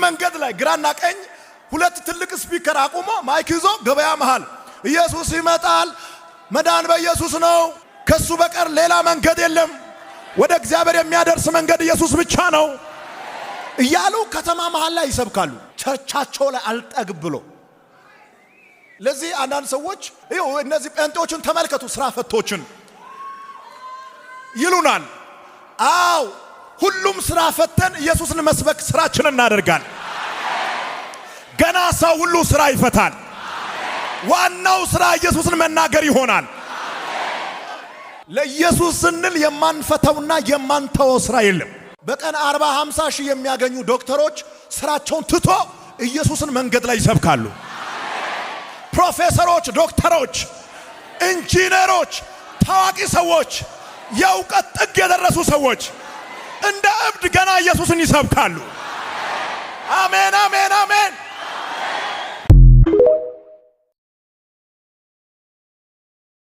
መንገድ ላይ ግራና ቀኝ ሁለት ትልቅ ስፒከር አቁሞ ማይክ ይዞ ገበያ መሃል ኢየሱስ ይመጣል፣ መዳን በኢየሱስ ነው፣ ከሱ በቀር ሌላ መንገድ የለም፣ ወደ እግዚአብሔር የሚያደርስ መንገድ ኢየሱስ ብቻ ነው እያሉ ከተማ መሃል ላይ ይሰብካሉ። ቸርቻቸው ላይ አልጠግብ ብሎ ለዚህ አንዳንድ ሰዎች ይኸው እነዚህ ጴንጤዎችን ተመልከቱ፣ ስራ ፈቶችን ይሉናል። አው ሁሉም ስራ ፈተን ኢየሱስን መስበክ ስራችን እናደርጋለን። ገና ሰው ሁሉ ስራ ይፈታል። ዋናው ስራ ኢየሱስን መናገር ይሆናል። ለኢየሱስ ስንል የማንፈታውና የማንተወው ስራ የለም። በቀን 40-50 ሺህ የሚያገኙ ዶክተሮች ስራቸውን ትቶ ኢየሱስን መንገድ ላይ ይሰብካሉ። ፕሮፌሰሮች፣ ዶክተሮች፣ ኢንጂነሮች፣ ታዋቂ ሰዎች፣ የእውቀት ጥግ የደረሱ ሰዎች እንደ እብድ ገና ኢየሱስን ይሰብካሉ። አሜን አሜን